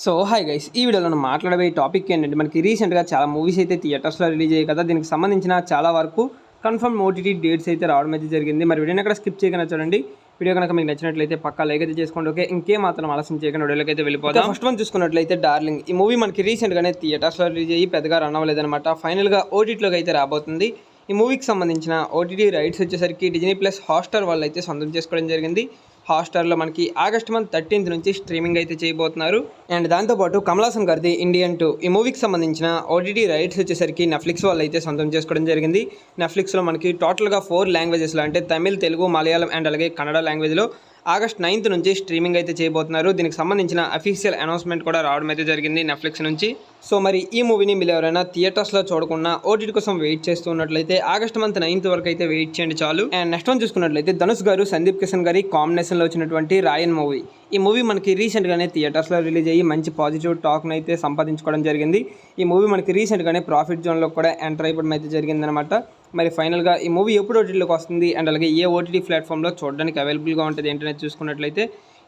So hi guys, ఈ వీడియోలో మనం మాట్లాడబోయే టాపిక్ ఏంటంటే మనకి రీసెంట్గా చాలా మూవీస్ అయితే థియేటర్స్లో రిలీజ్ అయ్యాయి కదా. దీనికి సంబంధించిన చాలా వరకు కన్ఫర్మ్ ఓటీటీ డేట్స్ అయితే రావడం అయితే జరిగింది. మరి వీడియోని అక్కడ స్కిప్ చేయకుండా చూడండి. వీడియో కనుక మీకు నచ్చినట్లయితే పక్కా లైక్ అయితే చేసుకోండి. ఓకే, ఇంకేం మాత్రం ఆలస్యం చేయకుండా వీడియోకి అయితే వెళ్ళిపోతాం. ఫస్ట్ వన్ చూసుకున్నట్లయితే డార్లింగ్. ఈ మూవీ మనకి రీసెంట్గానే థియేటర్స్లో రిలీజ్ అయ్యి పెద్దగా రన్ అవ్వలేదన్నమాట. ఫైనల్గా ఓటీటీలోకి అయితే రాబోతుంది. ఈ మూవీకి సంబంధించిన ఓటీటీ రైట్స్ వచ్చేసరికి డిజ్నీ ప్లస్ హాట్‌స్టార్ వాళ్ళు అయితే సొంతం చేసుకోవడం జరిగింది. హాట్‌స్టార్‌లో మనకి ఆగస్ట్ మంత్ 13th నుంచి స్ట్రీమింగ్ అయితే చేయబోతున్నారు. అండ్ దాంతోపాటు కమల్ హాసన్ గారిది ఇండియన్ 2 ఈ మూవీకి సంబంధించిన ఓటీటీ రైట్స్ వచ్చేసరికి నెట్‌ఫ్లిక్స్ వాళ్ళు అయితే సొంతం చేసుకోవడం జరిగింది. నెట్‌ఫ్లిక్స్‌లో మనకి టోటల్గా 4 లాంగ్వేజెస్లో అంటే తమిళ్, తెలుగు, మలయాళం అండ్ అలాగే కన్నడ లాంగ్వేజ్లో ఆగస్ట్ 9th నుంచి స్ట్రీమింగ్ అయితే చేయబోతున్నారు. దీనికి సంబంధించిన అఫీషియల్ అనౌన్స్మెంట్ కూడా రావడం అయితే జరిగింది నెట్‌ఫ్లిక్స్ నుంచి. సో మరి ఈ మూవీని మీరు ఎవరైనా థియేటర్స్లో చూడకుండా ఓటీటీ కోసం వెయిట్ చేస్తూ ఉన్నట్లయితే ఆగస్ట్ మంత్ 9th వరకు అయితే వెయిట్ చేయండి చాలు. అండ్ నెక్స్ట్ వన్ చూసుకున్నట్లయితే ధనుష్ గారు, సందీప్ కిషన్ గారి కాంబినేషన్లో వచ్చినటువంటి రాయన్ మూవీ. ఈ మూవీ మనకి రీసెంట్గానే థియేటర్స్లో రిలీజ్ అయ్యి మంచి పాజిటివ్ టాక్ను అయితే సంపాదించుకోవడం జరిగింది. ఈ మూవీ మనకి రీసెంట్గానే ప్రాఫిట్ జోన్లో కూడా ఎంటర్ అయిపోవడం అయితే జరిగిందనమాట. మరి ఫైనల్గా ఈ మూవీ ఎప్పుడు ఓటీటీలోకి వస్తుంది అండ్ అలాగే ఏ ఓటీటీ ప్లాట్ఫామ్లో చూడడానికి అవైలబుల్గా ఉంటుంది ఏంటనేది చూసుకున్నట్లయితే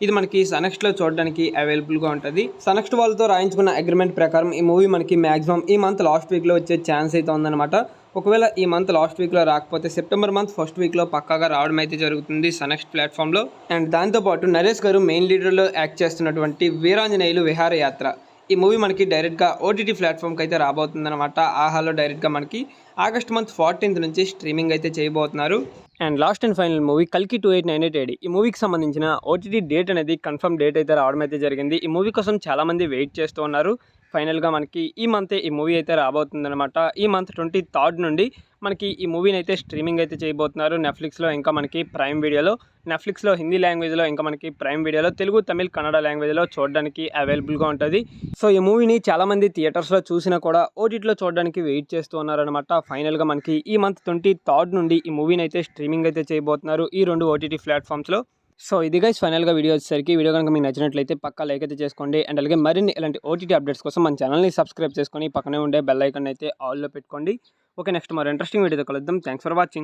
ఇది మనకి సనెక్స్ట్లో చూడడానికి అవైలబుల్గా ఉంటుంది. సనెక్స్ట్ వాళ్ళతో రాయించుకున్న అగ్రిమెంట్ ప్రకారం ఈ మూవీ మనకి మ్యాక్సిమం ఈ మంత్ లాస్ట్ వీక్లో వచ్చే ఛాన్స్ అయితే ఉందన్నమాట. ఒకవేళ ఈ మంత్ లాస్ట్ వీక్లో రాకపోతే సెప్టెంబర్ మంత్ ఫస్ట్ వీక్లో పక్కాగా రావడం అయితే జరుగుతుంది సనెక్స్ట్ ప్లాట్ఫామ్లో. అండ్ దాంతోపాటు నరేష్ గారు మెయిన్ లీడర్లో యాక్ట్ చేస్తున్నటువంటి వీరాంజనేయులు విహారయాత్ర ఈ మూవీ మనకి డైరెక్ట్గా ఓటీటీ ప్లాట్ఫామ్కి అయితే రాబోతుందన్నమాట. ఆహాలో డైరెక్ట్గా మనకి ఆగస్ట్ మంత్ 14th నుంచి స్ట్రీమింగ్ అయితే చేయబోతున్నారు. And last and final movie కల్కి 2898 AD ఈ మూవీకి సంబంధించిన ఓటీటీ డేట్ అనేది కన్ఫర్మ్ డేట్ అయితే రావడం అయితే జరిగింది. ఈ మూవీ కోసం చాలామంది వెయిట్ చేస్తూ ఉన్నారు. ఫైనల్గా మనకి ఈ మంతే ఈ మూవీ అయితే రాబోతుందన్నమాట. ఈ మంత్ 23rd నుండి మనకి ఈ మూవీని అయితే స్ట్రీమింగ్ అయితే చేయబోతున్నారు నెట్‌ఫ్లిక్స్లో, ఇంకా మనకి ప్రైమ్ వీడియోలో. నెట్‌ఫ్లిక్స్లో హిందీ లాంగ్వేజ్లో, ఇంకా మనకి ప్రైమ్ వీడియోలో తెలుగు, తమిళ్, కన్నడ లాంగ్వేజ్లో చూడడానికి అవైలబుల్గా ఉంటుంది. సో ఈ మూవీని చాలామంది థియేటర్స్లో చూసినా కూడా ఓటీటీలో చూడడానికి వెయిట్ చేస్తూ ఉన్నారనమాట. ఫైనల్గా మనకి ఈ మంత్ 23rd నుండి ఈ మూవీని అయితే స్ట్రీమింగ్ అయితే చేయబోతున్నారు ఈ 2 ఓటీటీ ప్లాట్ఫామ్స్లో. సో ఇది గైస్ ఫైనల్గా వీడియో వచ్చేసరికి. వీడియో కనుక మీకు నచ్చినట్లయితే పక్కా లైక్ అయితే చేసుకోండి. అండ్ అలాగే మరిన్ని ఇలాంటి ఓటీటీ అప్డేట్స్ కోసం మన ఛానల్ని సబ్స్క్రైబ్ చేసుకొని పక్కనే ఉండే బెల్ ఐకాన్ అయితే ఆల్లో పెట్టుకోండి. ఓకే, నెక్స్ట్ మరో ఇంట్రెస్టింగ్ వీడియోతో కలుద్దాం. Thanks for watching.